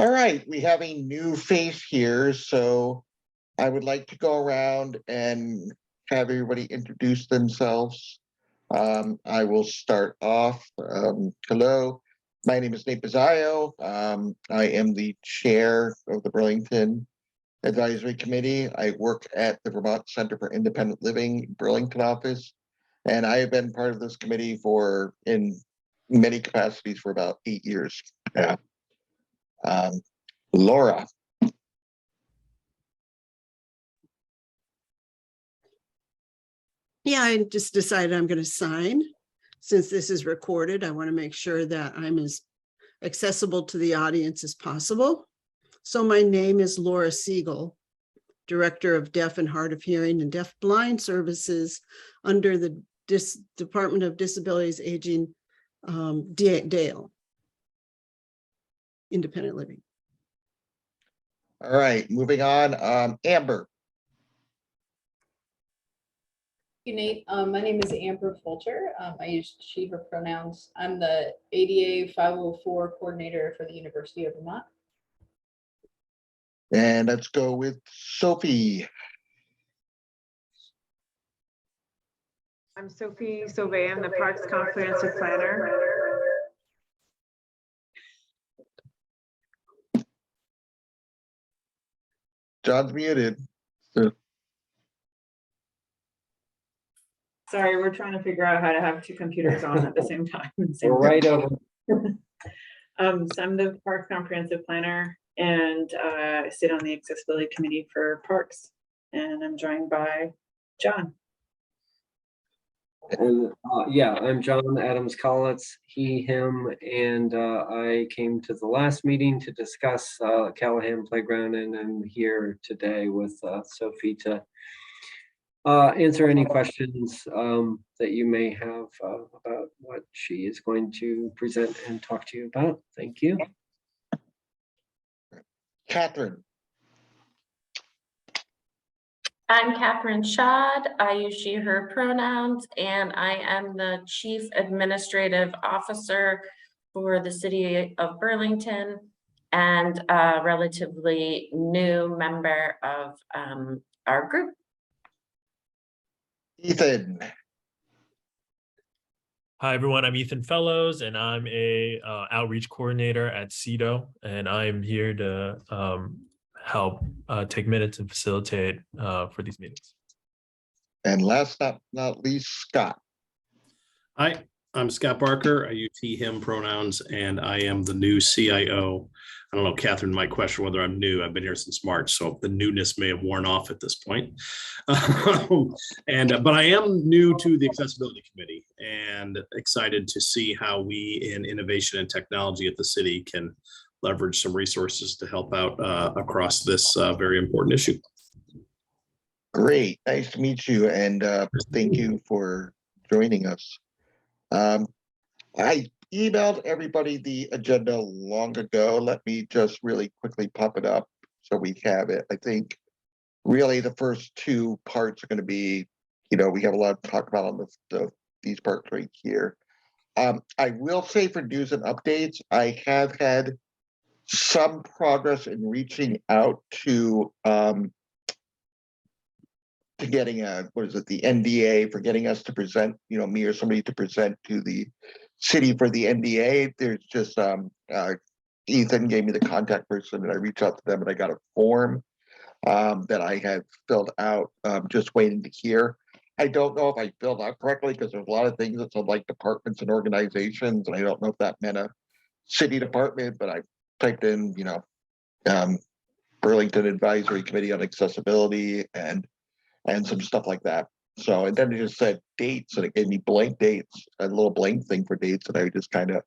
All right, we have a new face here, so I would like to go around and have everybody introduce themselves. I will start off. Hello, my name is Nate Pizzaio. I am the chair of the Burlington Advisory Committee. I work at the Vermont Center for Independent Living Burlington office, and I have been part of this committee in many capacities for about 8 years. Yeah. Laura. Yeah, I just decided I'm going to sign. Since this is recorded, I want to make sure that I'm as accessible to the audience as possible. So my name is Laura Siegel, Director of Deaf and Hard of Hearing and Deaf Blind Services under the Department of Disabilities Aging, Dale, Independent Living. All right, moving on. Amber. Thank you, Nate. My name is Amber Fulcher. I use she, her pronouns. I'm the ADA 504 coordinator for the University of Vermont. And let's go with Sophie. I'm Sophie Sauvé. I'm the Parks Comprehensive Planner. John's muted. Sorry, we're trying to figure out how to have two computers on at the same time. We're right over. So I'm the Parks Comprehensive Planner, and I sit on the Accessibility Committee for Parks, and I'm joined by John. And yeah, I'm John Adams Collitz, he, him, and I came to the last meeting to discuss Callahan Playground, and I'm here today with Sophie to answer any questions that you may have about what she is going to present and talk to you about. Thank you. Catherine. I'm Catherine Schad. I use she, her pronouns, and I am the Chief Administrative Officer for the City of Burlington and a relatively new member of our group. Ethan. Hi, everyone. I'm Ethan Fellows, and I'm a outreach coordinator at CEDO, and I'm here to help take minutes and facilitate for these meetings. And last but not least, Scott. Hi, I'm Scott Barker. I use he, him pronouns, and I am the new CIO. I don't know, Catherine might question whether I'm new. I've been here since March, so the newness may have worn off at this point. But I am new to the Accessibility Committee and excited to see how we in innovation and technology at the city can leverage some resources to help out across this very important issue. Great, nice to meet you, and thank you for joining us. I emailed everybody the agenda long ago. Let me just really quickly pop it up so we have it. I think really the first two parts are going to be, we have a lot to talk about on these parts right here. I will say for news and updates, I have had some progress in reaching out to getting the NDA, for getting us to present, me or somebody to present to the city for the NDA. There's just Ethan gave me the contact person, and I reached out to them, and I got a form that I had filled out, just waiting to hear. I don't know if I filled out correctly because there's a lot of things that said like departments and organizations, and I don't know if that meant a city department, but I typed in, Burlington Advisory Committee on Accessibility and some stuff like that. So, and then it just said dates, and it gave me blank dates, a little blank thing for dates, and I just kind of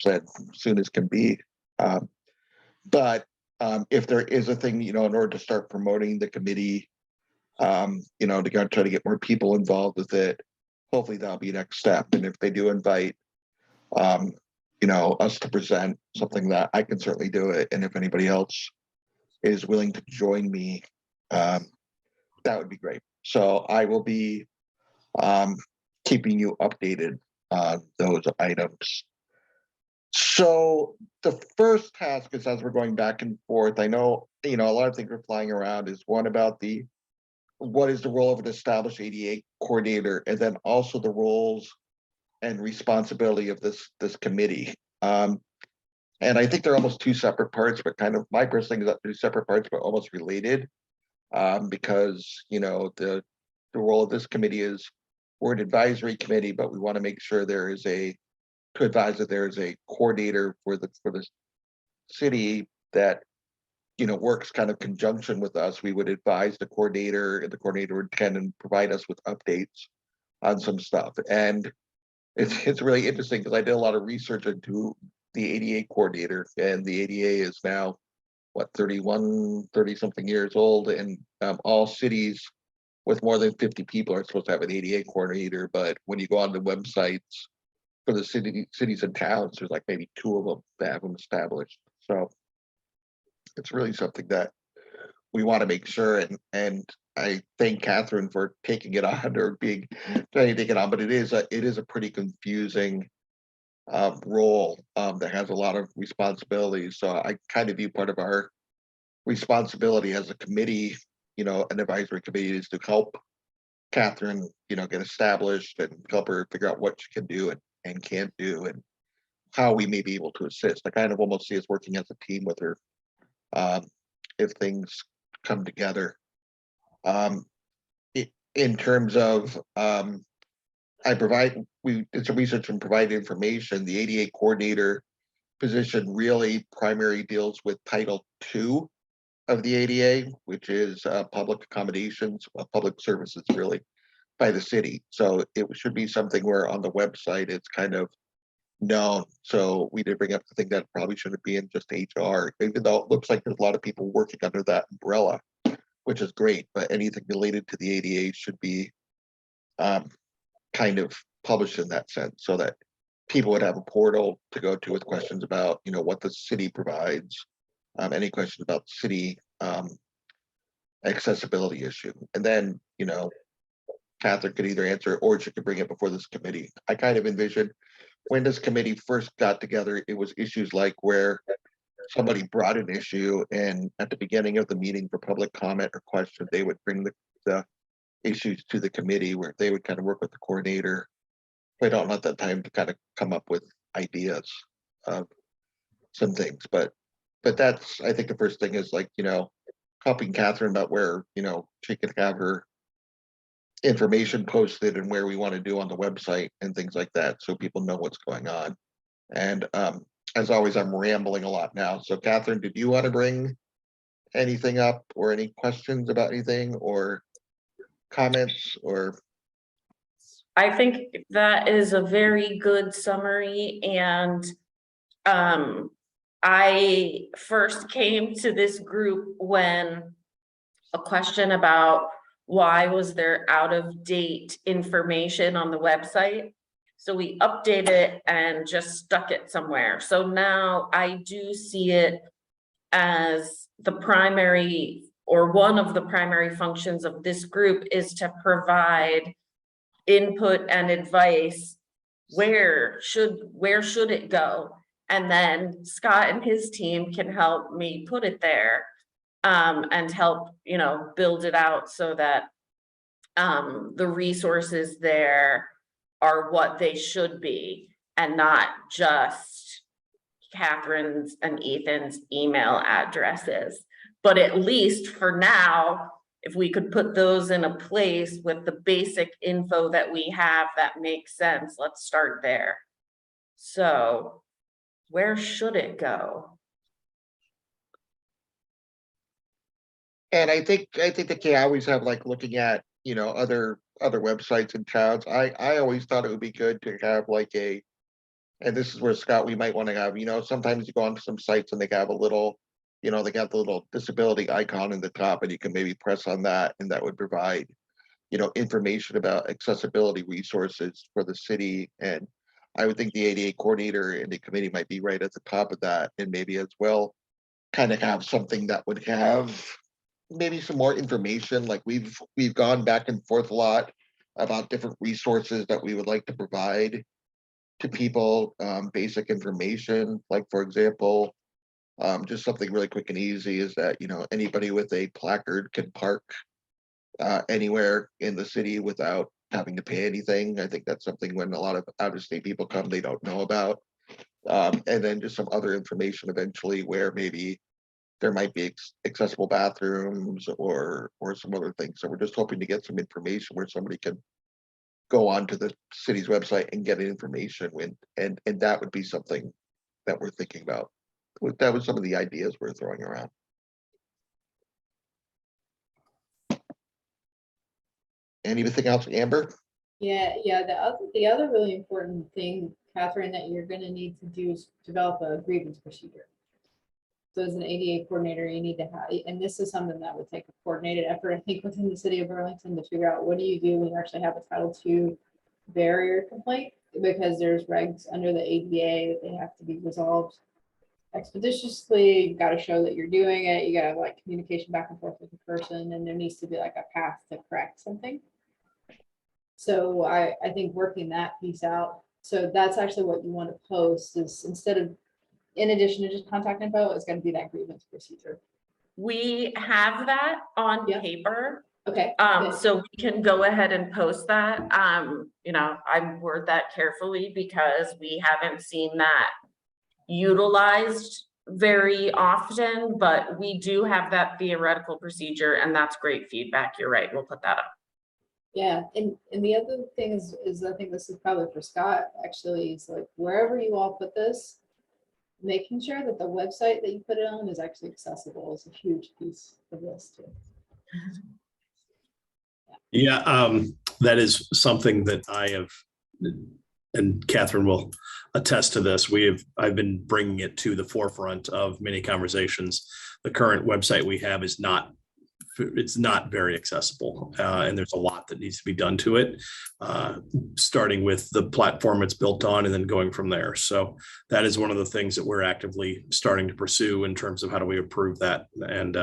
said as soon as can be. But if there is a thing, in order to start promoting the committee, to try to get more people involved with it, hopefully that'll be next step. And if they do invite, us to present something, that I can certainly do it. And if anybody else is willing to join me, that would be great. So I will be keeping you updated on those items. So the first task is, as we're going back and forth, I know, a lot of things are flying around, is one about what is the role of an established ADA coordinator, and then also the roles and responsibility of this committee. And I think they're almost two separate parts, but kind of my personal thing is that they're separate parts, but almost related. Because, the role of this committee is, we're an advisory committee, but we want to make sure there is to advise that there is a coordinator for the city that, works kind of conjunction with us. We would advise the coordinator, and the coordinator would tend and provide us with updates on some stuff. And it's really interesting because I did a lot of research into the ADA coordinator, and the ADA is now what, 30 something years old, and all cities with more than 50 people are supposed to have an ADA coordinator. But when you go on the websites for the cities and towns, there's like maybe two of them that have them established. So it's really something that we want to make sure. And I thank Catherine for taking it on, or trying to take it on. But it is a pretty confusing role that has a lot of responsibilities. So I kind of view part of our responsibility as a committee, an advisory committee, is to help Catherine, get established, and help her figure out what she can do and can't do, and how we may be able to assist. I kind of almost see us working as a team with her, if things come together. In terms of, we did some research and provide information. The ADA coordinator position really primary deals with Title II of the ADA, which is public accommodations, public services, really, by the city. So it should be something where on the website it's kind of known. So we did bring up the thing that probably shouldn't be in just HR, even though it looks like there's a lot of people working under that umbrella, which is great. But anything related to the ADA should be kind of published in that sense, so that people would have a portal to go to with questions about, what the city provides, any questions about city accessibility issue. And then, Catherine could either answer it, or she could bring it before this committee. I kind of envisioned, when this committee first got together, it was issues like where somebody brought an issue, and at the beginning of the meeting for public comment or question, they would bring the issues to the committee, where they would kind of work with the coordinator. We don't let that time to kind of come up with ideas of some things, but that's, I think the first thing is, like, helping Catherine about where, she can have her information posted, and where we want to do on the website and things like that, so people know what's going on. And as always, I'm rambling a lot now. So Catherine, did you want to bring anything up, or any questions about anything, or comments, or? I think that is a very good summary, and I first came to this group when a question about why was there out of date information on the website. So we updated it and just stuck it somewhere. So now I do see it as the primary, or one of the primary functions of this group, is to provide input and advice. Where should it go? And then Scott and his team can help me put it there, and help, build it out so that the resources there are what they should be, and not just Catherine's and Ethan's email addresses. But at least for now, if we could put those in a place with the basic info that we have that makes sense, let's start there. So where should it go? And I think the key, I always have, like, looking at, other websites and towns. I always thought it would be good to have like and this is where, Scott, we might want to have, sometimes you go onto some sites and they have a little, they got the little disability icon in the top, and you can maybe press on that, and that would provide, information about accessibility resources for the city. And I would think the ADA coordinator and the committee might be right at the top of that, and maybe as well kind of have something that would have maybe some more information. Like, we've gone back and forth a lot about different resources that we would like to provide to people basic information, like for example, just something really quick and easy is that, anybody with a placard can park anywhere in the city without having to pay anything. I think that's something when a lot of out-of-state people come, they don't know about. And then just some other information eventually where maybe there might be accessible bathrooms or some other things. So we're just hoping to get some information where somebody can go onto the city's website and get information when, and that would be something that we're thinking about. That was some of the ideas we're throwing around. Anything else, Amber? Yeah, the other really important thing, Catherine, that you're gonna need to do is develop a grievance procedure. So as an ADA coordinator, you need to have, and this is something that would take a coordinated effort, I think, within the city of Burlington to figure out what do you do when you actually have a Title II barrier complaint, because there's regs under the ADA that they have to be resolved expeditiously. You got to show that you're doing it. You got to have like communication back and forth with the person, and there needs to be like a path to correct something. So I think working that piece out. So that's actually what you want to post is instead of, in addition to just contact info, it's going to be that grievance procedure. We have that on Yeah. paper. Okay. good. So we can go ahead and post that. I word that carefully because we haven't seen that utilized very often, but we do have that theoretical procedure and that's great feedback. You're right. We'll put that up. Yeah, and the other thing is I think this is probably for Scott, actually, is like wherever you all put this, making sure that the website that you put it on is actually accessible is a huge piece of this too. Yeah, that is something that I have, and Catherine will attest to this. I've been bringing it to the forefront of many conversations. The current website we have is not very accessible, and there's a lot that needs to be done to it, starting with the platform it's built on and then going from there. So that is one of the things that we're actively starting to pursue in terms of how do we improve that and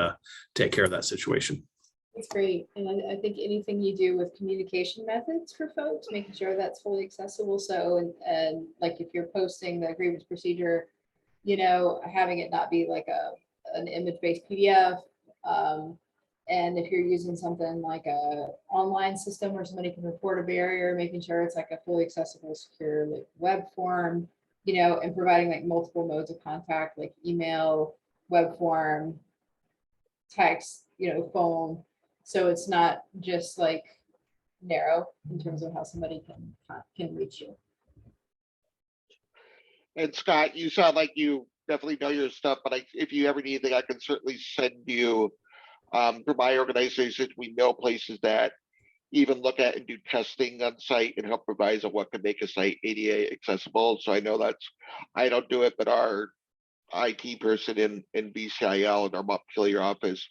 take care of that situation. That's great. And I think anything you do with communication methods for folks, making sure that's fully accessible. So, and like if you're posting the grievance procedure, having it not be like an image-based PDF. And if you're using something like a online system where somebody can report a barrier, making sure it's like a fully accessible, secure like web form, and providing like multiple modes of contact, like email, web form, text, phone. So it's not just like narrow in terms of how somebody can reach you. And Scott, you sound like you definitely know your stuff, but if you ever need anything, I can certainly send you for my organization. We know places that even look at and do testing on site and help advise on what can make a site ADA accessible. So I know I don't do it, but our IT person in BCIL in our Montpelier office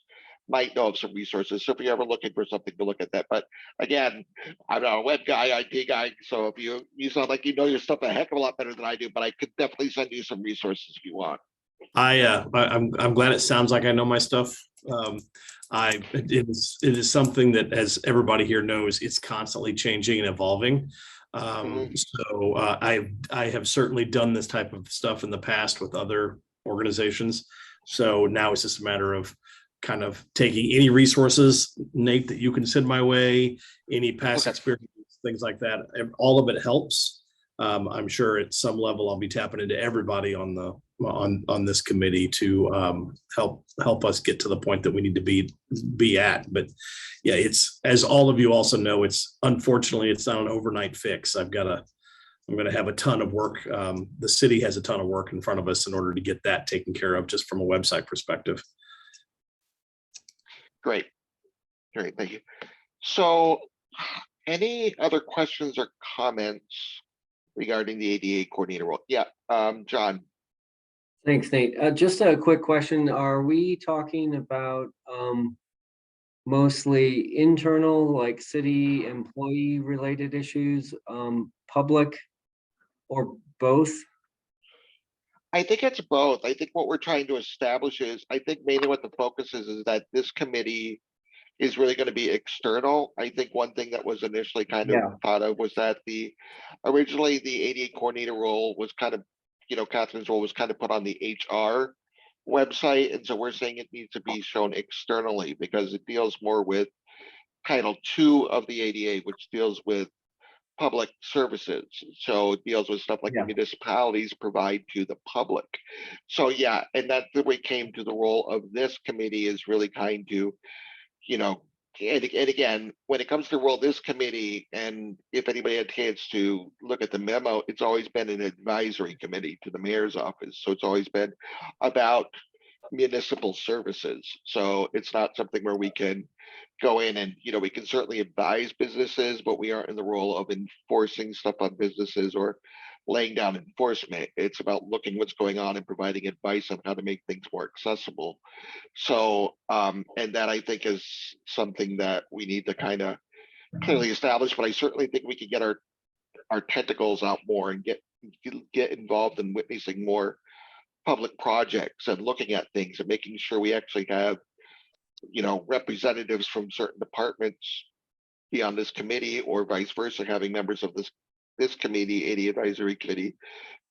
might know of some resources. So if you're ever looking for something to look at that, but again, I'm not a web guy, IT guy. So if you sound like you know your stuff a heck of a lot better than I do, but I could definitely send you some resources if you want. I'm glad it sounds like I know my stuff. It is something that, as everybody here knows, it's constantly changing and evolving. So I have certainly done this type of stuff in the past with other organizations. So now it's just a matter of kind of taking any resources, Nate, that you can send my way, any past experience, things like that. All of it helps. I'm sure at some level I'll be tapping into everybody on this committee to help us get to the point that we need to be at. But yeah, it's, as all of you also know, unfortunately it's not an overnight fix. I'm going to have a ton of work. The city has a ton of work in front of us in order to get that taken care of, just from a website perspective. Great, thank you. So any other questions or comments regarding the ADA coordinator role? Yeah, John. Thanks, Nate. Just a quick question. Are we talking about mostly internal, like city employee related issues, public, or both? I think it's both. I think what we're trying to establish is, I think mainly what the focus is that this committee is really going to be external. I think one thing that was initially kind of Yeah. thought of was that originally the ADA coordinator role was kind of, Catherine's role was kind of put on the HR website. And so we're saying it needs to be shown externally because it deals more with Title II of the ADA, which deals with public services. So it deals with stuff like the Yeah. municipalities provide to the public. So yeah, and that's the way it came to the role of this committee is really kind to, and again, when it comes to the role of this committee, and if anybody had a chance to look at the memo, it's always been an advisory committee to the mayor's office. So it's always been about municipal services. So it's not something where we can go in and, we can certainly advise businesses, but we aren't in the role of enforcing stuff on businesses or laying down enforcement. It's about looking what's going on and providing advice on how to make things more accessible. So, and that I think is something that we need to kind of clearly establish, but I certainly think we could get our tentacles out more and get involved in witnessing more public projects and looking at things and making sure we actually have, representatives from certain departments be on this committee or vice versa, having members of this committee, AD advisory committee,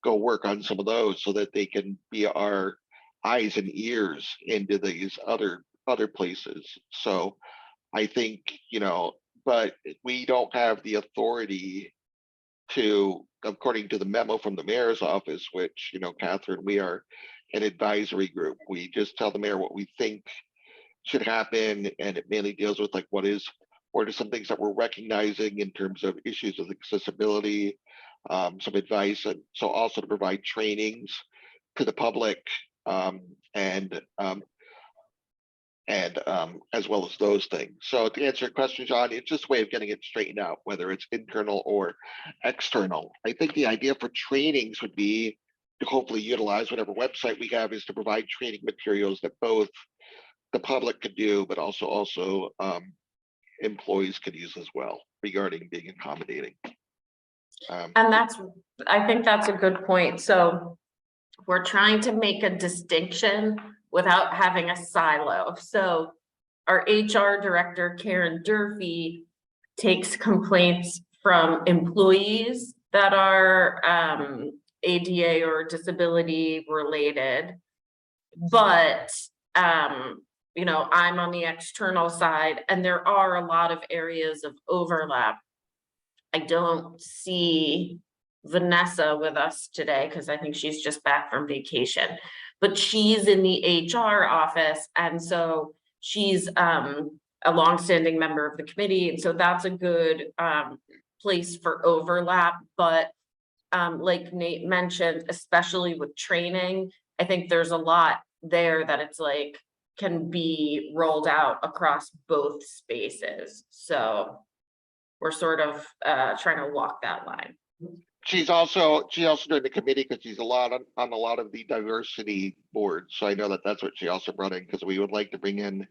go work on some of those so that they can be our eyes and ears into these other places. So I think, but we don't have the authority to, according to the memo from the mayor's office, which, Catherine, we are an advisory group. We just tell the mayor what we think should happen, and it mainly deals with like what are some things that we're recognizing in terms of issues of accessibility, some advice, and so also to provide trainings to the public, and as well as those things. So to answer your question, John, it's just a way of getting it straightened out, whether it's internal or external. I think the idea for trainings would be to hopefully utilize whatever website we have is to provide training materials that both the public could do, but also employees could use as well regarding being accommodating. And I think that's a good point. So we're trying to make a distinction without having a silo. So our HR director, Karen Durfee, takes complaints from employees that are ADA or disability related. But I'm on the external side, and there are a lot of areas of overlap. I don't see Vanessa with us today because I think she's just back from vacation, but she's in the HR office. And so she's a longstanding member of the committee. And so that's a good place for overlap. But like Nate mentioned, especially with training, I think there's a lot there that it's like can be rolled out across both spaces. So we're sort of trying to walk that line. She also doing the committee because she's on a lot of the diversity boards. So I know that's what she also brought in, because we would like to bring in,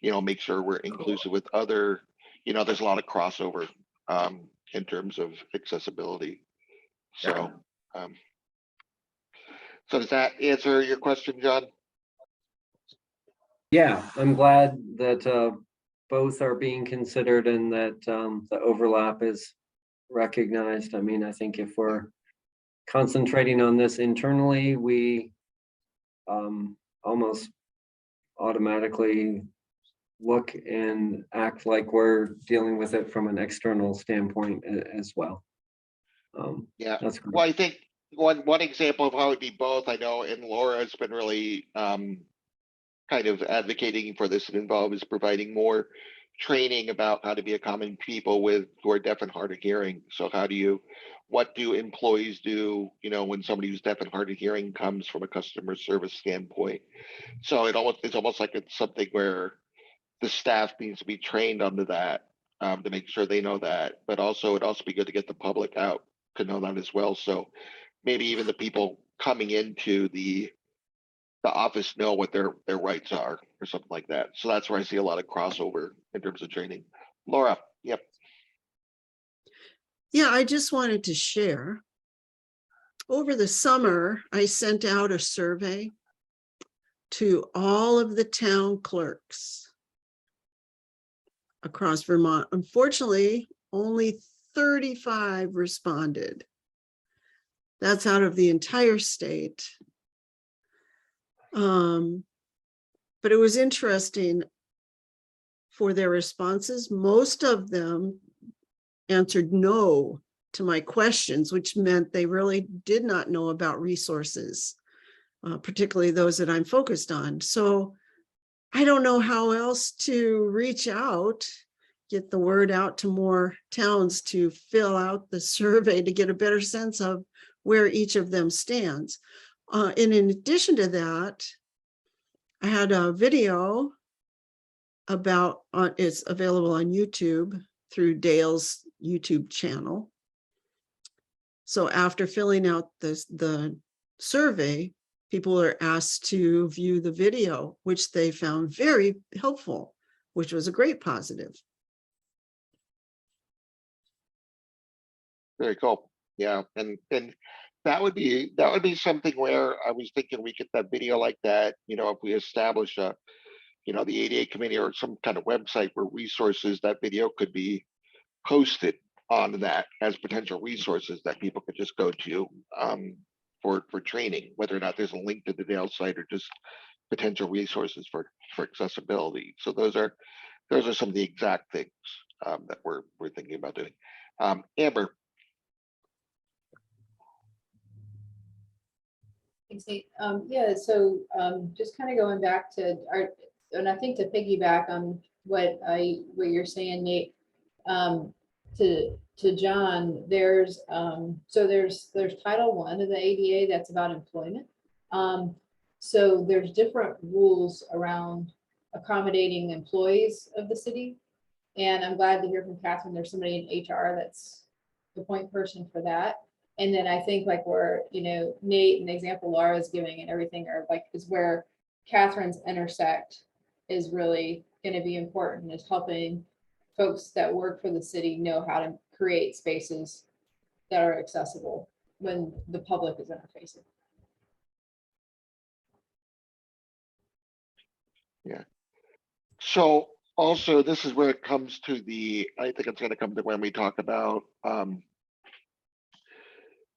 make sure we're inclusive with other, there's a lot of crossover in terms of accessibility. So, so does that answer your question, John? Yeah, I'm glad that both are being considered and that the overlap is recognized. I mean, I think if we're concentrating on this internally, we almost automatically look and act like we're dealing with it from an external standpoint as well. Yeah, that's great. well, I think one example of how it'd be both, I know, and Laura has been really kind of advocating for this and involved, is providing more training about how to be a common people who are deaf and hard of hearing. So what do employees do, when somebody who's deaf and hard of hearing comes from a customer service standpoint? So it's almost like it's something where the staff needs to be trained onto that, to make sure they know that, but also it'd also be good to get the public out to know that as well. So maybe even the people coming into the office know what their rights are or something like that. So that's where I see a lot of crossover in terms of training. Laura, yep. Yeah, I just wanted to share. Over the summer, I sent out a survey to all of the town clerks across Vermont. Unfortunately, only 35 responded. That's out of the entire state. But it was interesting for their responses. Most of them answered no to my questions, which meant they really did not know about resources, particularly those that I'm focused on. So I don't know how else to reach out, get the word out to more towns to fill out the survey to get a better sense of where each of them stands. And in addition to that, I had a video about, it's available on YouTube through Dale's YouTube channel. So after filling out the survey, people are asked to view the video, which they found very helpful, which was a great positive. Very cool. Yeah, and that would be something where I was thinking we get that video like that, if we establish a, the ADA committee or some kind of website where resources, that video could be posted on that as potential resources that people could just go to for training, whether or not there's a link to the Dale site or just potential resources for accessibility. So those are some of the exact things that we're thinking about doing. Amber. Thanks, Nate. Yeah, so just kind of going back to and I think to piggyback on what you're saying, Nate, to John, there's Title I of the ADA that's about employment. So there's different rules around accommodating employees of the city. And I'm glad to hear from Catherine, there's somebody in HR that's the point person for that. And then I think like where, Nate and the example Laura is giving and everything is where Catherine's intersect is really going to be important, is helping folks that work for the city know how to create spaces that are accessible when the public is interfacing. Yeah. So also, this is where it comes to I think it's going to come to when we talk about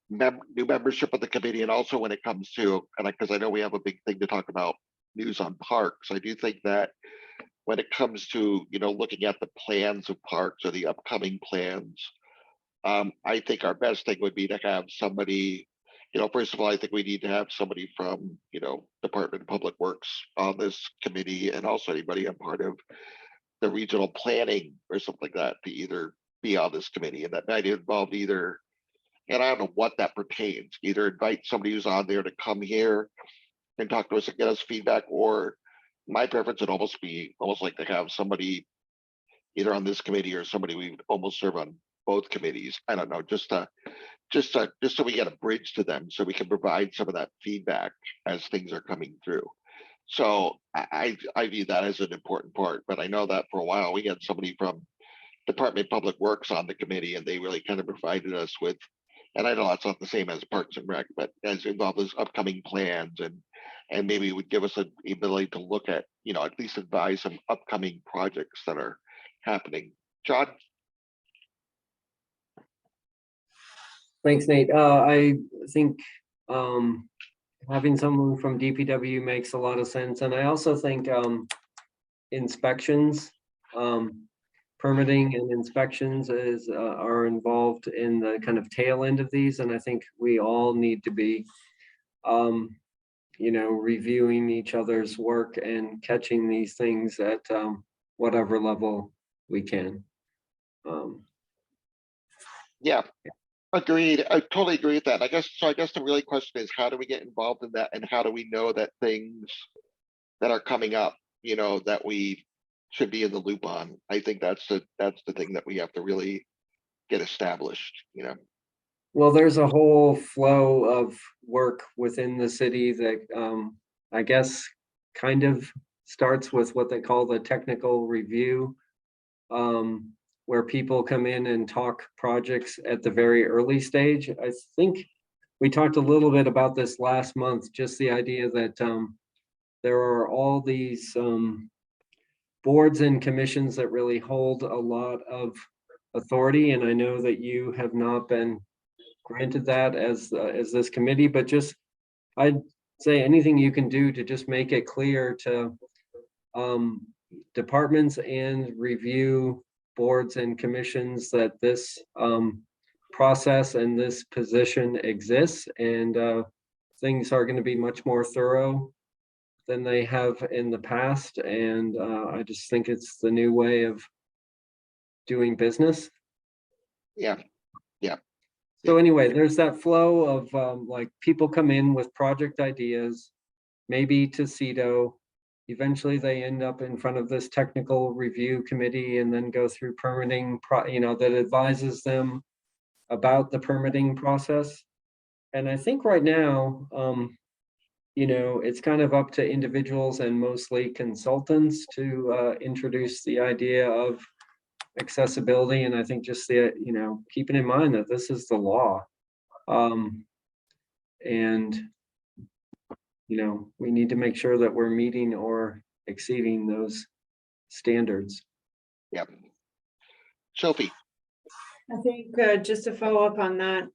new membership of the committee, and also when it comes to, and because I know we have a big thing to talk about, news on parks. I do think that when it comes to looking at the plans of parks or the upcoming plans, I think our best thing would be to have somebody, first of all, I think we need to have somebody from Department of Public Works on this committee, and also anybody a part of the regional planning or something like that to either be on this committee, and that might involve either, and I don't know what that pertains, either invite somebody who's on there to come here and talk to us and get us feedback, or my preference would almost like to have somebody either on this committee or somebody we would almost serve on both committees. I don't know, just so we get a bridge to them, so we can provide some of that feedback as things are coming through. So I view that as an important part. But I know that for a while we had somebody from Department of Public Works on the committee, and they really kind of provided us with, and I know that's not the same as Parks and Rec, but as involved as upcoming plans, and maybe would give us an ability to look at, at least advise some upcoming projects that are happening. John? Thanks, Nate. I think having someone from DPW makes a lot of sense. And I also think inspections, permitting and inspections are involved in the kind of tail end of these. And I think we all need to be, reviewing each other's work and catching these things at whatever level we can. Yeah. Agreed. I totally agree with that. I guess the really question is, how do we get involved in that, and how do we know that things that are coming up, that we should be in the loop on? I think that's the thing that we have to really get established. Well, there's a whole flow of work within the city that I guess kind of starts with what they call the technical review, where people come in and talk projects at the very early stage. I think we talked a little bit about this last month, just the idea that there are all these boards and commissions that really hold a lot of authority, and I know that you have not been granted that as this committee, but just, I'd say anything you can do to just make it clear to departments and review boards and commissions that this process and this position exists, and things are going to be much more thorough than they have in the past. And I just think it's the new way of doing business. Yeah. So anyway, there's that flow of like people come in with project ideas, maybe to CEDO. Eventually they end up in front of this technical review committee and then go through permitting, that advises them about the permitting process. And I think right now, it's kind of up to individuals and mostly consultants to introduce the idea of accessibility. And I think just keeping in mind that this is the law. And we need to make sure that we're meeting or exceeding those standards. Yep. Sophie. I think just to follow up on that,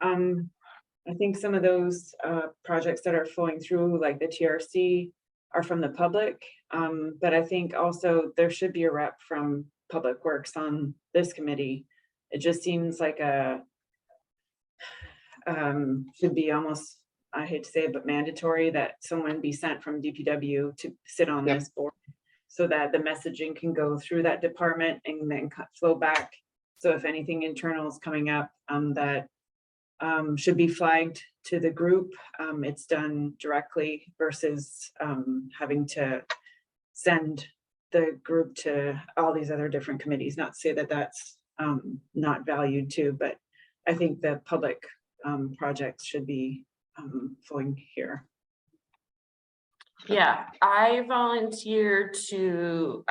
I think some of those projects that are flowing through, like the TRC, are from the public. But I think also there should be a rep from Public Works on this committee. It just seems like should be almost, I hate to say it, but mandatory that someone be sent from DPW to sit on Yep. this board so that the messaging can go through that department and then flow back. So if anything internal is coming up that should be flagged to the group, it's done directly versus having to send the group to all these other different committees. Not to say that that's not valued too, but I think the public projects should be flowing here. Yeah, I volunteer to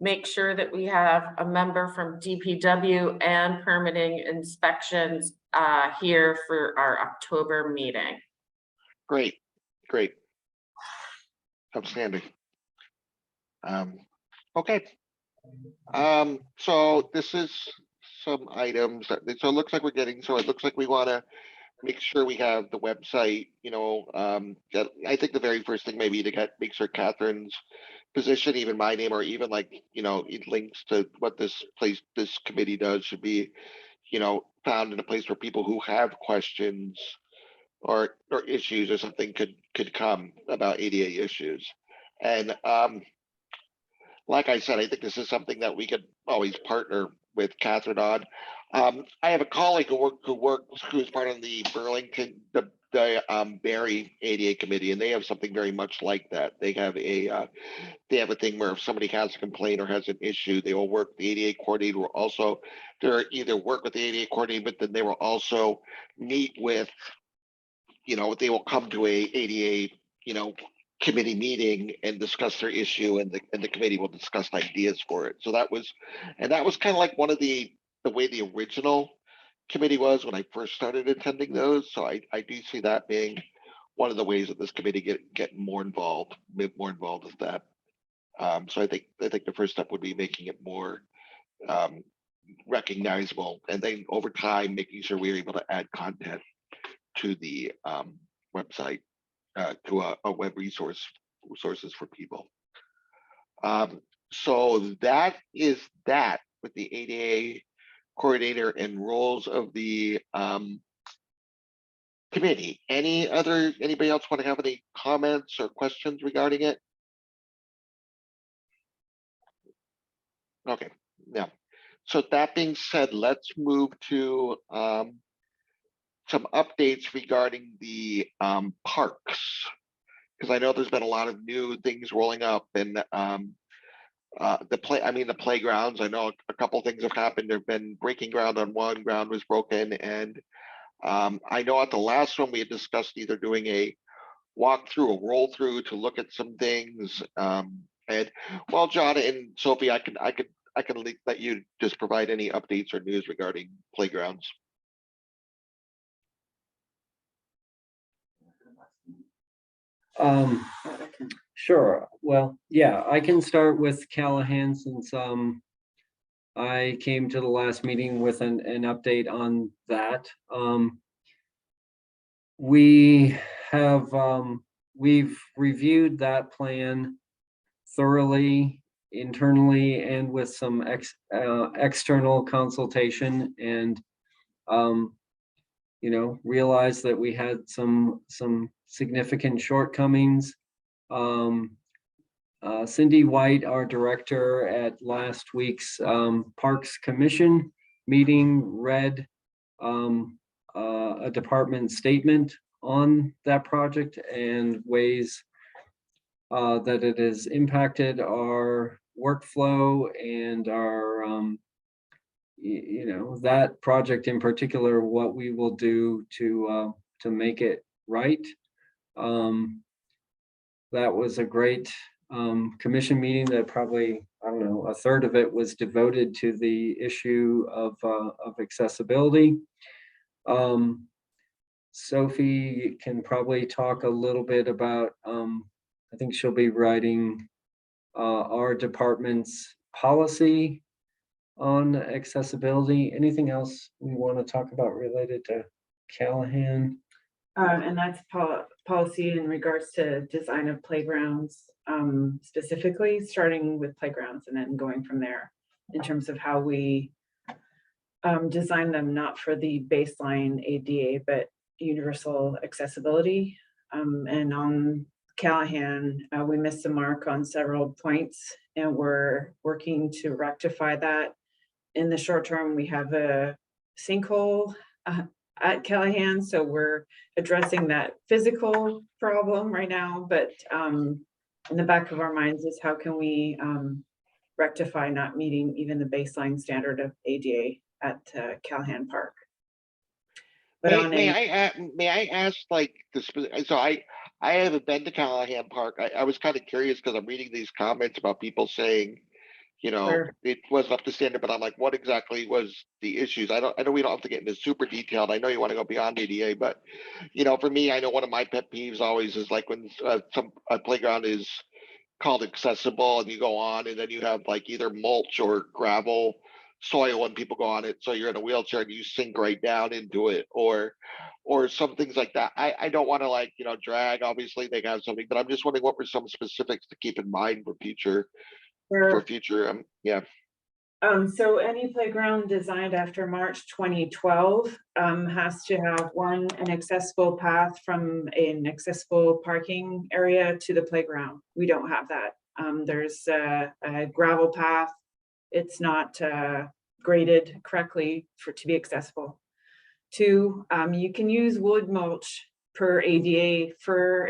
make sure that we have a member from DPW and permitting inspections here for our October meeting. Great. Outstanding. Okay. So this is some items so it looks like it looks like we want to make sure we have the website, I think the very first thing maybe to make sure Catherine's position, even my name, or even it links to what this committee does should be, found in a place where people who have questions or issues or something could come about ADA issues. And like I said, I think this is something that we could always partner with Catherine on. I have a colleague who's part of the Burlington, the Barry ADA committee, and they have something very much like that. They have a thing where if somebody has a complaint or has an issue, they will work. The ADA coordinator will also either work with the ADA coordinator, but then they will also meet with, they will come to a ADA, committee meeting and discuss their issue, and the committee will discuss ideas for it. So that was kind of like one of the way the original committee was when I first started attending those. So I do see that being one of the ways that this committee get more involved with that. So I think the first step would be making it more recognizable, and then over time making sure we're able to add content to the website, to a web resources for people. So that is that with the ADA coordinator and roles of the committee. Anybody else want to have any comments or questions regarding it? Okay, yeah. So that being said, let's move to some updates regarding the parks, because I know there's been a lot of new things rolling up, and the playgrounds. I know a couple things have happened. There've been breaking ground on one, ground was broken, and I know at the last one we had discussed either doing a walkthrough or roll through to look at some things. And well, John and Sophie, I can let you just provide any updates or news regarding playgrounds. Sure. Well, yeah, I can start with Callahan since I came to the last meeting with an update on that. We have we've reviewed that plan thoroughly internally and with some external consultation, and you know, realized that we had some significant shortcomings. Cindy White, our director at last week's Parks Commission meeting, read a department statement on that project and ways that it has impacted our workflow and our, you know, that project in particular, what we will do to make it right. That was a great commission meeting that probably, I don't know, a third of it was devoted to the issue of accessibility. Sophie can probably talk a little bit about, I think she'll be writing our department's policy on accessibility. Anything else we want to talk about related to Callahan? And that's policy in regards to design of playgrounds, specifically starting with playgrounds and then going from there in terms of how we design them, not for the baseline ADA, but universal accessibility. And on Callahan, we missed the mark on several points, and we're working to rectify that. In the short term, we have a sinkhole at Callahan, so we're addressing that physical problem right now, but in the back of our minds is how can we rectify not meeting even the baseline standard of ADA at Callahan Park. But May I ask, like, so I haven't been to Callahan Park. I was kind of curious because I'm reading these comments about people saying, you know, Sure. it wasn't up to standard, but I'm like, what exactly was the issues? I know we don't have to get into super detailed. I know you want to go beyond ADA, but you know, for me, I know one of my pet peeves always is like when a playground is called accessible and you go on and then you have like either mulch or gravel soil when people go on it, so you're in a wheelchair and you sink right down into it, or some things like that. I don't want to, like, you know, drag, obviously they have something, but I'm just wondering what were some specifics to keep in mind for future yeah. So any playground designed after March 2012 has to have an accessible path from an accessible parking area to the playground. We don't have that. There's a gravel path. It's not graded correctly to be accessible. Two, you can use wood mulch per ADA for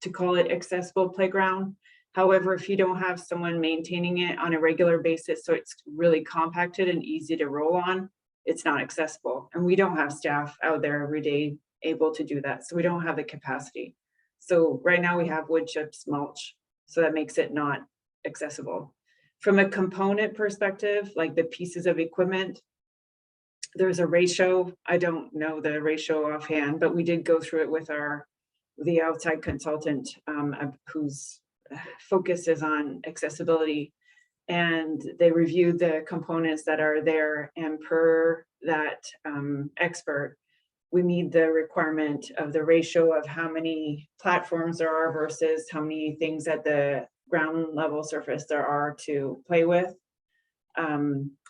to call it accessible playground. However, if you don't have someone maintaining it on a regular basis, so it's really compacted and easy to roll on, it's not accessible. And we don't have staff out there every day able to do that. So we don't have the capacity. So right now we have wood chips mulch. So that makes it not accessible. From a component perspective, like the pieces of equipment, there's a ratio. I don't know the ratio offhand, but we did go through it with the outside consultant whose focus is on accessibility, and they reviewed the components that are there, and per that expert, we meet the requirement of the ratio of how many platforms there are versus how many things at the ground level surface there are to play with.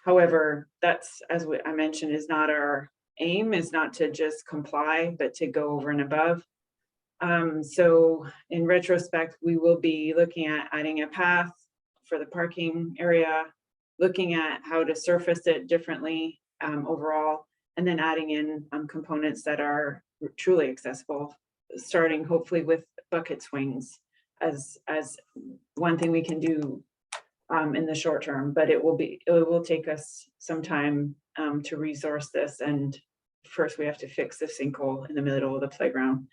However, that's, as I mentioned, is not our aim, is not to just comply, but to go over and above. So in retrospect, we will be looking at adding a path for the parking area, looking at how to surface it differently overall, and then adding in components that are truly accessible, starting hopefully with bucket swings as one thing we can do in the short term, but it will take us some time to resource this. And first we have to fix the sinkhole in the middle of the playground.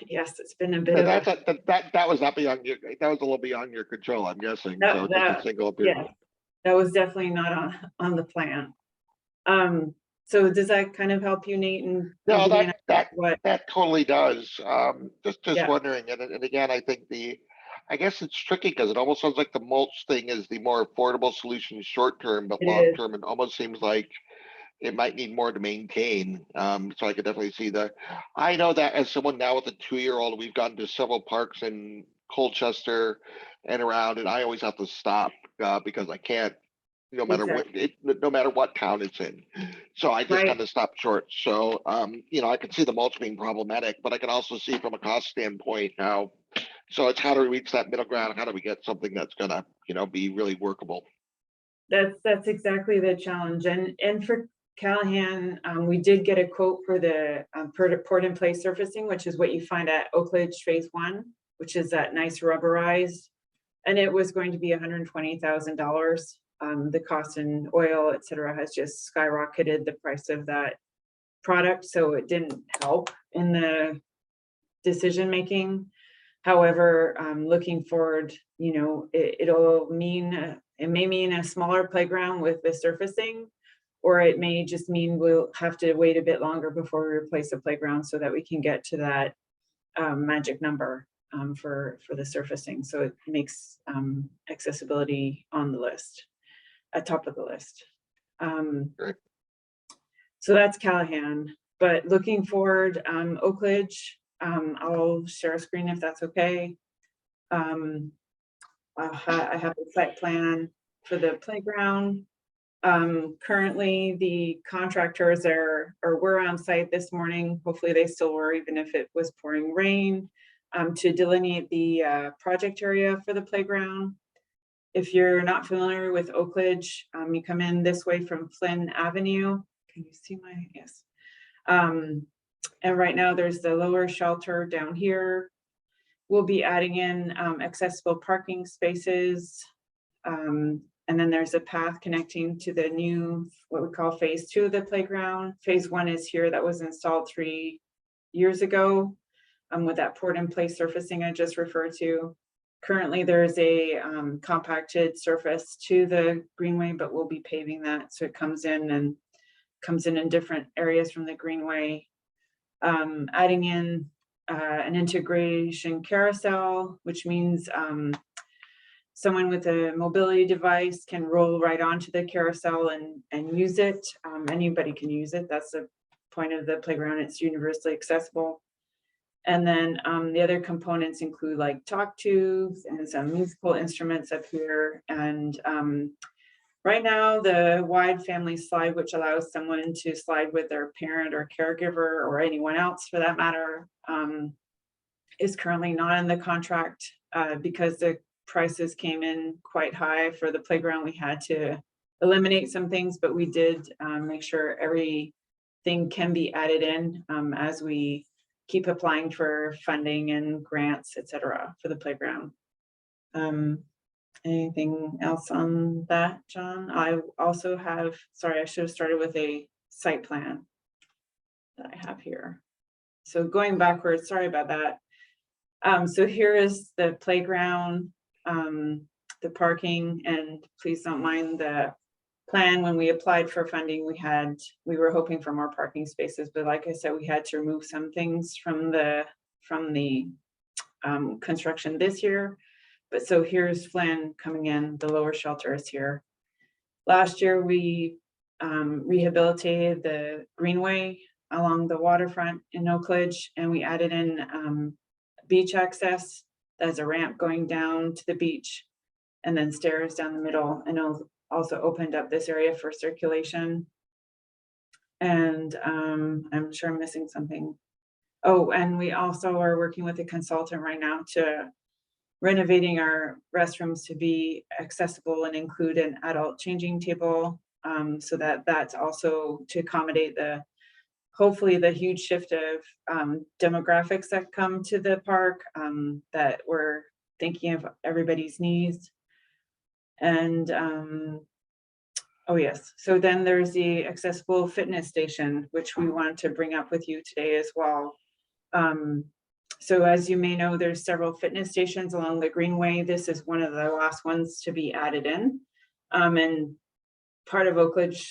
Yes, it's been a bit of that was not beyond your, that was a little beyond your control, I'm guessing. That- So that- just a single yeah, that was definitely not on the plan. So does that kind of help you, Nate? And No, give you an that what? that totally does. Just Yeah. wondering, and again, I think I guess it's tricky because it almost sounds like the mulch thing is the more affordable solution short term, but It long is. term, it almost seems like it might need more to maintain. So I could definitely see that. I know that as someone now with a 2-year-old, we've gone to several parks in Colchester and around, and I always have to stop because I can't, no matter what town it's in. So I just Right. kind of stop short. So I can see the mulch being problematic, but I can also see from a cost standpoint how. So it's how do we reach that middle ground? How do we get something that's gonna, be really workable? That's exactly the challenge. And for Callahan, we did get a quote for the port in place surfacing, which is what you find at Oakledge Phase 1, which is that nice rubberized. And it was going to be $120,000. The cost in oil, et cetera, has just skyrocketed the price of that product. So it didn't help in the decision making. However, looking forward, it may mean a smaller playground with the surfacing, or it may just mean we'll have to wait a bit longer before we replace the playground so that we can get to that magic number for the surfacing. So it makes accessibility on the list, at top of the list. Great. So that's Callahan. But looking forward, Oakledge, I'll share a screen if that's okay. I have a site plan for the playground. Currently, the contractors were on site this morning. Hopefully they still were, even if it was pouring rain, to delineate the project area for the playground. If you're not familiar with Oakledge, you come in this way from Flynn Avenue. Can you see yes. And right now there's the lower shelter down here. We'll be adding in accessible parking spaces. And then there's a path connecting to the new, what we call phase 2 of the playground. Phase 1 is here, that was installed 3 years ago with that port in place surfacing I just referred to. Currently there's a compacted surface to the greenway, but we'll be paving that. So it comes in different areas from the greenway. Adding in an integration carousel, which means someone with a mobility device can roll right onto the carousel and use it. Anybody can use it. That's the point of the playground. It's universally accessible. And then the other components include like talk tubes and some musical instruments up here. And right now, the wide family slide, which allows someone to slide with their parent or caregiver or anyone else for that matter, is currently not in the contract because the prices came in quite high for the playground. We had to eliminate some things, but we did make sure everything can be added in as we keep applying for funding and grants, et cetera, for the playground. Anything else on that, John? I also have, sorry, I should have started with a site plan that I have here. So going backwards, sorry about that. So here is the playground, the parking, and please don't mind the plan. When we applied for funding, we were hoping for more parking spaces, but like I said, we had to remove some things from the construction this year. But so here's Flynn coming in, the lower shelter is here. Last year, we rehabilitated the greenway along the waterfront in Oakledge, and we added in beach access. There's a ramp going down to the beach and then stairs down the middle, and also opened up this area for circulation. And I'm sure I'm missing something. Oh, and we also are working with a consultant right now to renovating our restrooms to be accessible and include an adult changing table, so that's also to accommodate hopefully the huge shift of demographics that come to the park, that we're thinking of everybody's needs. And oh yes, so then there's the accessible fitness station, which we wanted to bring up with you today as well. So as you may know, there's several fitness stations along the greenway. This is one of the last ones to be added in. And part of Oakledge,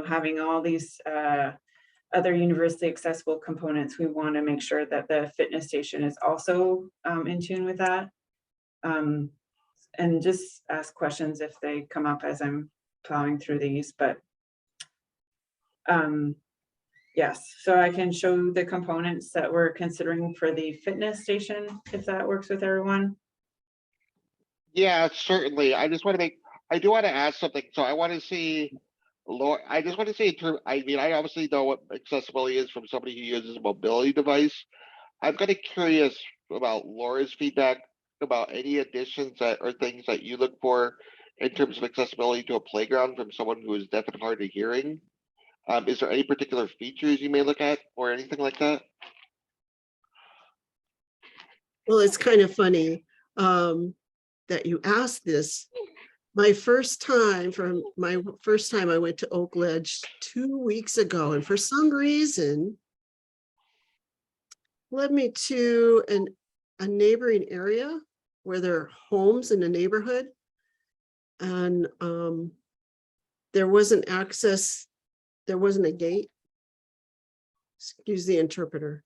having all these other universally accessible components, we want to make sure that the fitness station is also in tune with that. And just ask questions if they come up as I'm plowing through these, but yes, so I can show the components that we're considering for the fitness station, if that works with everyone. Yeah, certainly. I do want to ask something. So I want to see, Laura, I just want to say, I mean, I obviously know what accessibility is from somebody who uses a mobility device. I'm kind of curious about Laura's feedback about any additions that or things that you look for in terms of accessibility to a playground from someone who is deaf and hard of hearing. Is there any particular features you may look at or anything like that? Well, it's kind of funny that you asked this. My first time I went to Oak Ledge 2 weeks ago, and for some reason led me to a neighboring area where there are homes in the neighborhood. And there wasn't access, there wasn't a gate. Excuse the interpreter.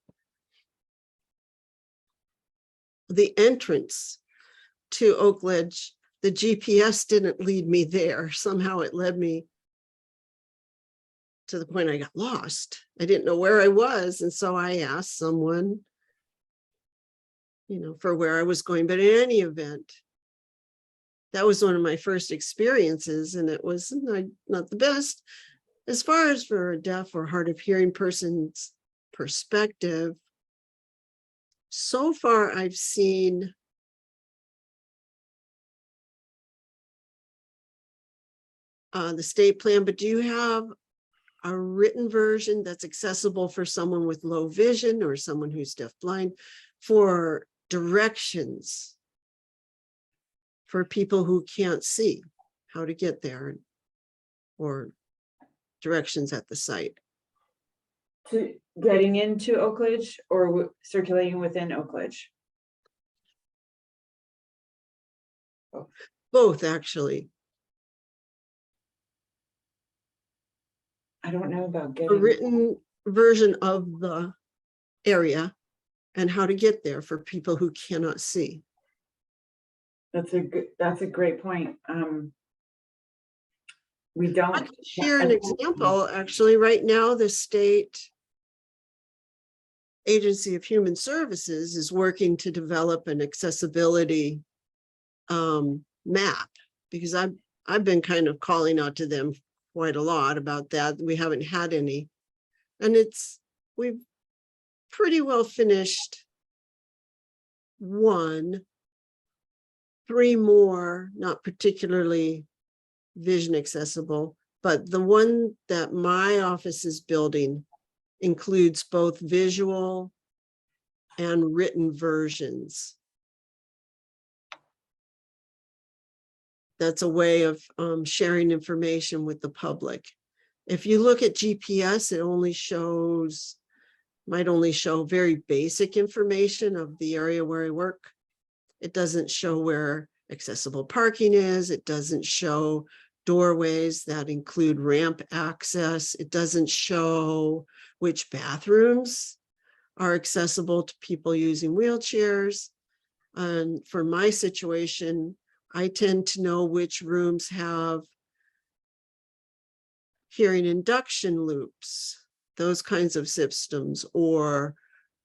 The entrance to Oak Ledge, the GPS didn't lead me there. Somehow it led me to the point I got lost. I didn't know where I was. And so I asked someone, for where I was going. But in any event, that was one of my first experiences, and it was not the best. As far as for a deaf or hard of hearing person's perspective, so far I've seen the state plan, but do you have a written version that's accessible for someone with low vision or someone who's deafblind for directions for people who can't see how to get there, or directions at the site? To getting into Oak Ledge or circulating within Oak Ledge? Both, actually. I don't know about A getting. written version of the area and how to get there for people who cannot see. That's a great point. We don't. I can share an example. Actually, right now, the State Agency of Human Services is working to develop an accessibility map, because I've been kind of calling out to them quite a lot about that. We haven't had any, and we've pretty well finished 3 more, not particularly vision accessible, but the one that my office is building includes both visual and written versions. That's a way of sharing information with the public. If you look at GPS, it might only show very basic information of the area where I work. It doesn't show where accessible parking is. It doesn't show doorways that include ramp access. It doesn't show which bathrooms are accessible to people using wheelchairs. And for my situation, I tend to know which rooms have hearing induction loops, those kinds of systems, or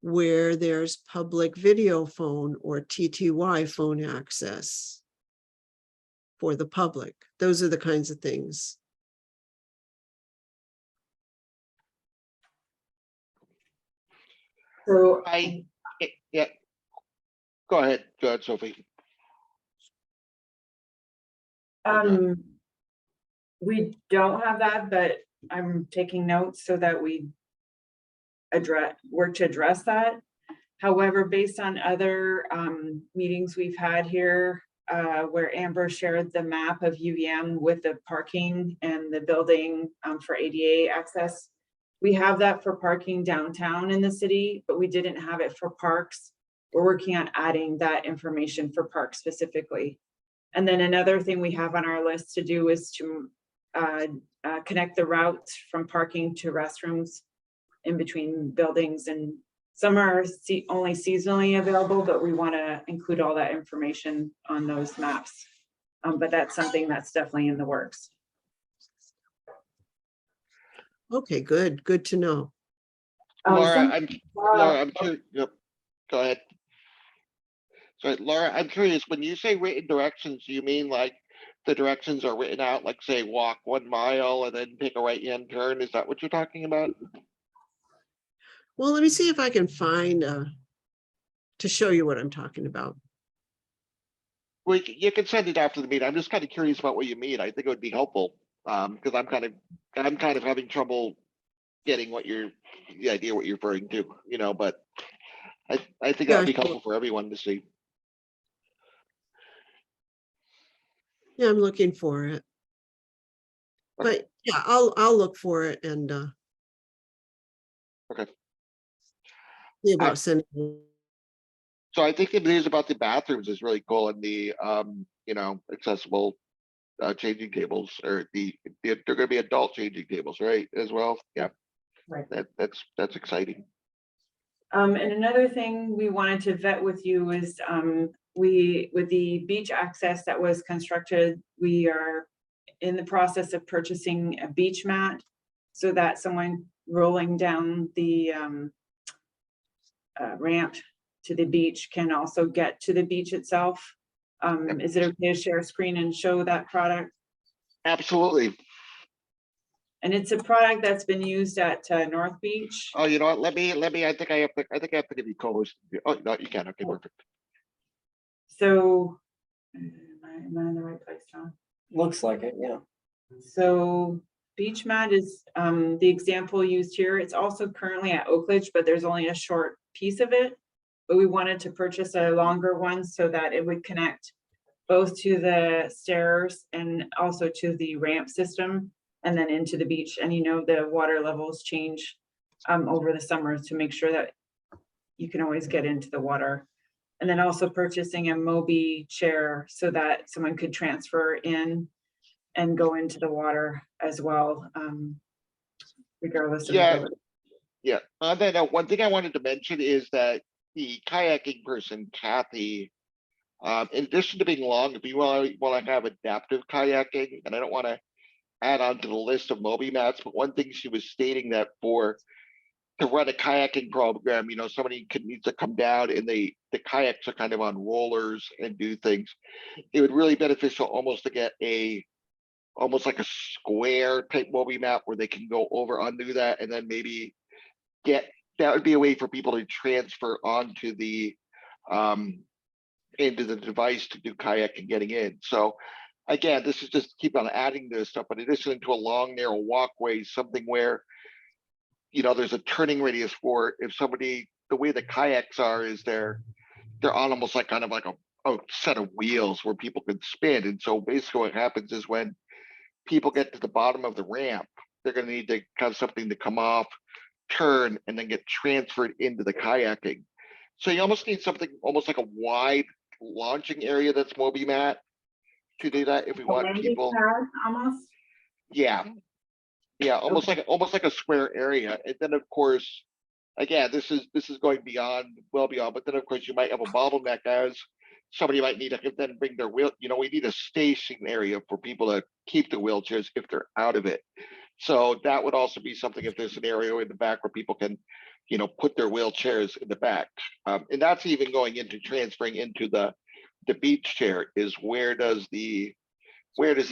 where there's public video phone or TTY phone access for the public. Those are the kinds of things. So Yeah. Go ahead, Sophie. we don't have that, but I'm taking notes so that we work to address that. However, based on other meetings we've had here, where Amber shared the map of UVM with the parking and the building for ADA access, we have that for parking downtown in the city, but we didn't have it for parks. We're working on adding that information for parks specifically. And then another thing we have on our list to do is to connect the routes from parking to restrooms in between buildings, and some are only seasonally available, but we want to include all that information on those maps. But that's something that's definitely in the works. Okay, good, good to know. Laura, I'm curious. Yep, go ahead. Sorry, Laura, I'm curious, when you say written directions, do you mean like the directions are written out, like say walk 1 mile and then take a right-hand turn? Is that what you're talking about? Well, let me see if I can find to show you what I'm talking about. Well, you can send it after the meeting. I'm just kind of curious about what you mean. I think it would be helpful, because I'm kind of having trouble getting the idea what you're referring to, but I think that would be Yeah, helpful for everyone to see. Yeah, I'm looking for it. But yeah, I'll look for it and Okay. see about sending. So I think the news about the bathrooms is really cool, and the accessible changing tables, or they're going to be adult changing tables, right? As well. Yeah. Right. That's exciting. And another thing we wanted to vet with you is with the beach access that was constructed, we are in the process of purchasing a beach mat so that someone rolling down the ramp to the beach can also get to the beach itself. Is it okay to share a screen and show that product? Absolutely. And it's a product that's been used at North Beach. Oh, you know what? Let me. I think I have to give you co-host. Oh no, you can. Okay, perfect. So, am I in the right place, John? Looks like it, yeah. So beach mat is the example used here. It's also currently at Oakridge, but there's only a short piece of it. But we wanted to purchase a longer one so that it would connect both to the stairs and also to the ramp system and then into the beach. And the water levels change over the summer to make sure that you can always get into the water. And then also purchasing a Mobi chair so that someone could transfer in and go into the water as well, regardless of the ability. Yeah. On that note, one thing I wanted to mention is that the kayaking person, Kathy, in addition to being long, if you want to have adaptive kayaking, and I don't want to add on to the list of Moby mats, but one thing she was stating that to run a kayaking program, somebody needs to come down and the kayaks are kind of on rollers and do things. It would really beneficial almost to get almost like a square type Moby mat where they can go over undo that, and then maybe that would be a way for people to transfer onto into the device to do kayaking getting in. So again, this is just keep on adding this stuff, but in addition to a long narrow walkway, something where there's a turning radius for if somebody, the way the kayaks are is they're on almost like kind of like a set of wheels where people can spin. And so basically what happens is when people get to the bottom of the ramp, they're going to need to have something to come off, turn, and then get transferred into the kayaking. So you almost need something almost like a wide launching area that's Moby mat to do that if we want people. Almost. Yeah. Almost like a square area. And then of course, again, this is going well beyond, but then of course you might have a bottleneck as somebody might need to then bring their wheel. We need a station area for people to keep the wheelchairs if they're out of it. So that would also be something if there's an area in the back where people can, put their wheelchairs in the back. And that's even going into transferring into the beach chair is where do the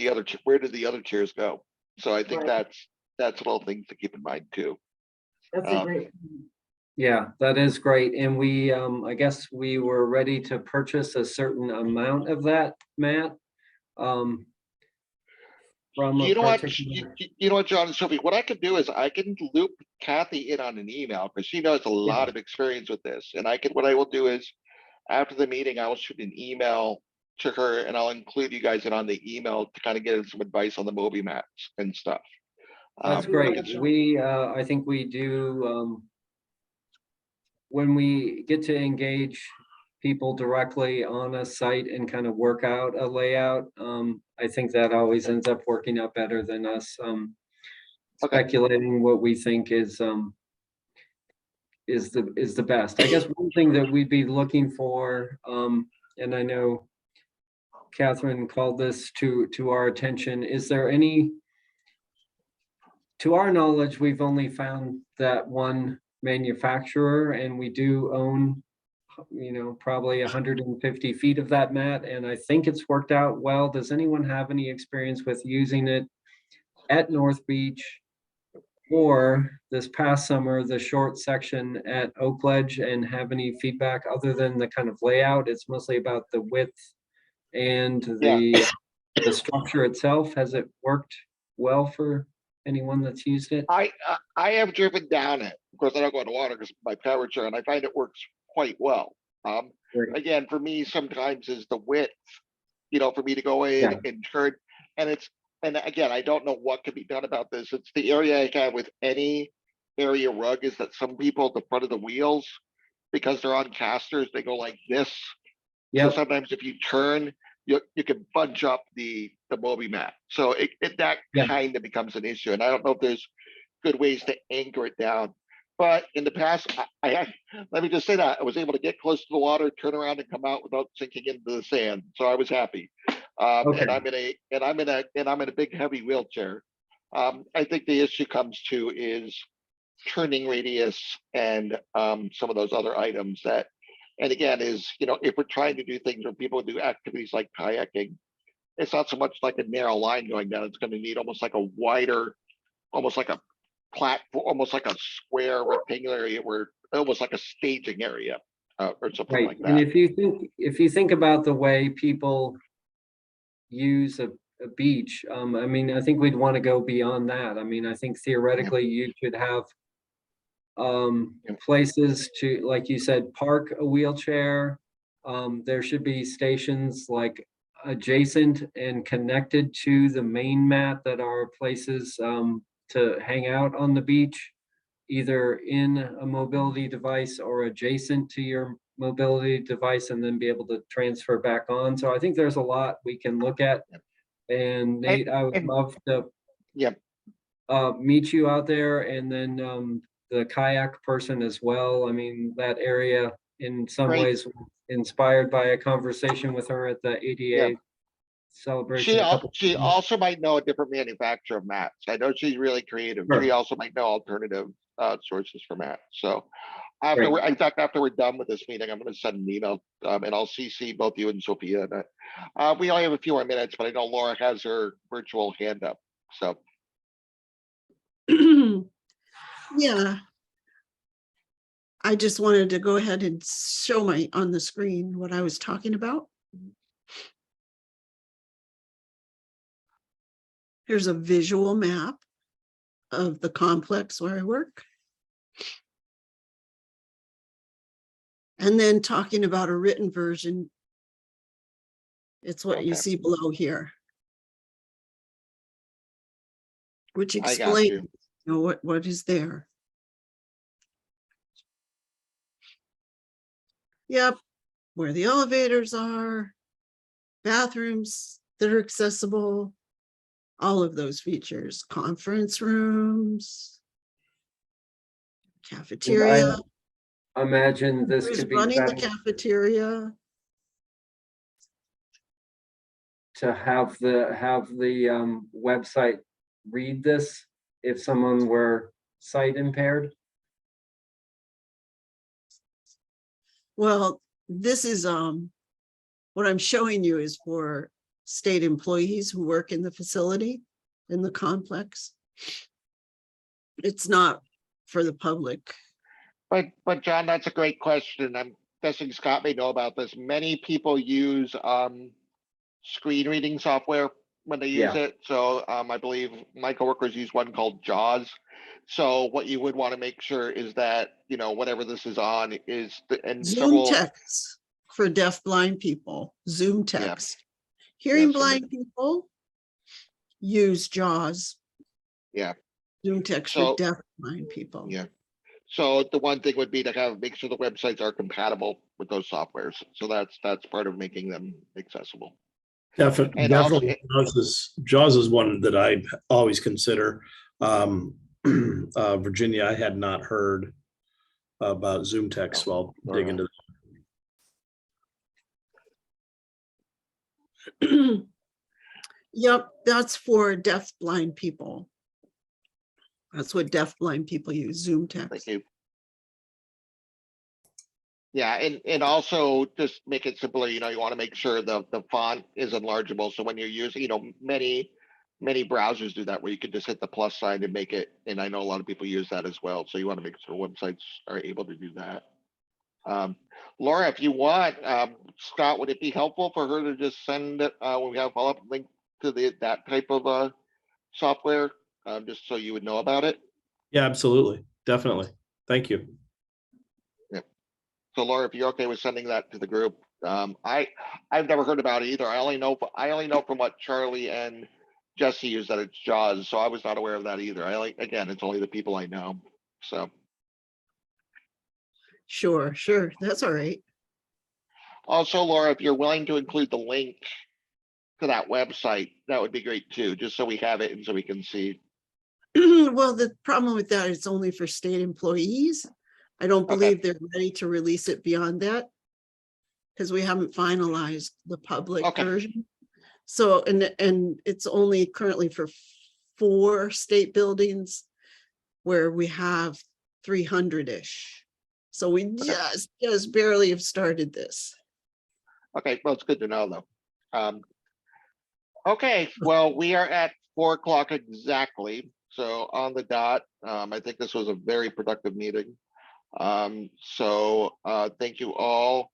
other chairs go? So I think Right. that's little things to keep in mind too. That's a great. Yeah, that is great. And we, I guess we were ready to purchase a certain amount of that mat. From a You know what, particular. John and Sophie, what I can do is I can loop Kathy in on an email because she knows a lot of experience with this. And what I will do is after the meeting, I will shoot an email to her and I'll include you guys in on the email to kind of get some advice on the Moby mats and stuff. That's great. I think we do, when we get to engage people directly on a site and kind of work out a layout. I think that always ends up working out better than us Okay. speculating what we think is the best. I guess one thing that we'd be looking for, and I know Catherine called this to our attention, is there any, to our knowledge, we've only found that one manufacturer, and we do own, probably 150 feet of that mat, and I think it's worked out well. Does anyone have any experience with using it at North Beach or this past summer, the short section at Oak Ledge, and have any feedback other than the kind of layout? It's mostly about the width and the structure itself. Has it worked well for anyone that's used it? I have driven down it. Of course, I don't go on the water because my temperature, and I find it works quite well. Great. Again, for me, sometimes is the width, for me to go in Yeah. and turn, and again, I don't know what can be done about this. It's the area I have with any area rug is that some people at the front of the wheels, because they're on casters, they go like this. So Yep. sometimes if you turn, you can bunch up the Moby mat. So that Yeah. kind of becomes an issue. And I don't know if there's good ways to anchor it down. But in the past, let me just say that I was able to get close to the water, turn around, and come out without sinking into the sand. So I was happy. Okay. And I'm in a big heavy wheelchair. I think the issue comes to is turning radius and some of those other items that, and again, is if we're trying to do things where people do activities like kayaking, it's not so much like a narrow line going down. It's going to need almost like a wider, almost like a platform, almost like a square rectangular area where almost like a staging area or something Right. like And that. if you think about the way people use a beach, I mean, I think we'd want to go beyond that. I mean, I think theoretically you should have places to, like you said, park a wheelchair. There should be stations like adjacent and connected to the main mat that are places to hang out on the beach, either in a mobility device or adjacent to your mobility device, and then be able to transfer back on. So I think there's a lot we can look at. And Nate, I would love to Yep. meet you out there, and then the kayak person as well. I mean, that area in some Great. ways inspired by a conversation with her at the ADA celebration a couple. She also might know a different manufacturer of mats. I know she's really creative. Sure. She also might know alternative sources for mats. So Great. in fact, after we're done with this meeting, I'm going to send an email and I'll CC both you and Sophia in it. We only have a few more minutes, but I know Laura has her virtual hand up. So Yeah. I just wanted to go ahead and show on the screen what I was talking about. Here's a visual map of the complex where I work. And then talking about a written version, it's what you Okay. see below here, which I got explains you. what is there. Yep, where the elevators are, bathrooms that are accessible, all of those features, conference rooms, cafeteria. I imagine this Who's could be running the better cafeteria? to have the website read this if someone were sight impaired. Well, this is what I'm showing you is for state employees who work in the facility, in the complex. It's not for the public. But John, that's a great question. I'm guessing Scott may know about this. Many people use screen reading software when they use Yeah. it. So I believe my coworkers use one called JAWS. So what you would want to make sure is that, whatever this is on is and Zoom several, text for deaf blind people, Zoom text. Hearing Yeah, so blind people use JAWS. Yeah. Zoom text for So- deaf blind people. yeah. So the one thing would be to make sure the websites are compatible with those softwares. So that's part of making them accessible. And also- Definitely. Jaws is one that I always consider. Virginia, I had not heard about Zoom text, so I'll dig into Yep, that's for deaf-blind people. That's what deaf-blind people use, Zoom Thank text. you. Yeah, and also just make it simpler, you want to make sure the font is enlargeable. So when you're using, many browsers do that where you can just hit the plus sign and make it, and I know a lot of people use that as well. So you want to make sure websites are able to do that. Laura, if you want, Scott, would it be helpful for her to just send it when we have a follow-up link to that type of software, just so you would know about it? Yeah, absolutely. Definitely. Thank you. So Laura, if you're okay with sending that to the group, I've never heard about it either. I only know from what Charlie and Jesse use that it's Jaws, so I was not aware of that either. Again, it's only the people I know. So Sure, that's all right. also, Laura, if you're willing to include the link to that website, that would be great too, just so we have it and so we can see. Well, the problem with that, it's only for state employees. I don't Okay. believe they're ready to release it beyond that, because we haven't finalized the public Okay. version. So, and it's only currently for 4 state buildings where we have 300-ish. So we just barely have started this. Okay, well, it's good to know though. Okay, well, we are at 4 o'clock exactly. So on the dot, I think this was a very productive meeting. Thank you all.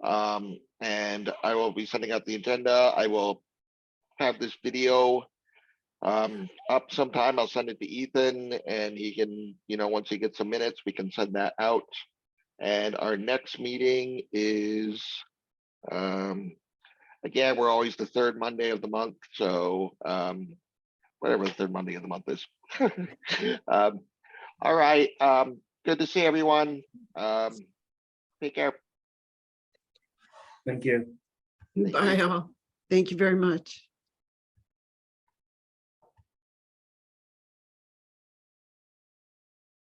And I will be sending out the agenda. I will have this video up sometime. I'll send it to Ethan and he can, once he gets some minutes, we can send that out. And our next meeting is, again, we're always the 3rd Monday of the month. So whatever the 3rd Monday of the month is. All right. Good to see everyone. Take care. Thank you. Thank Bye you. all. Thank you very much.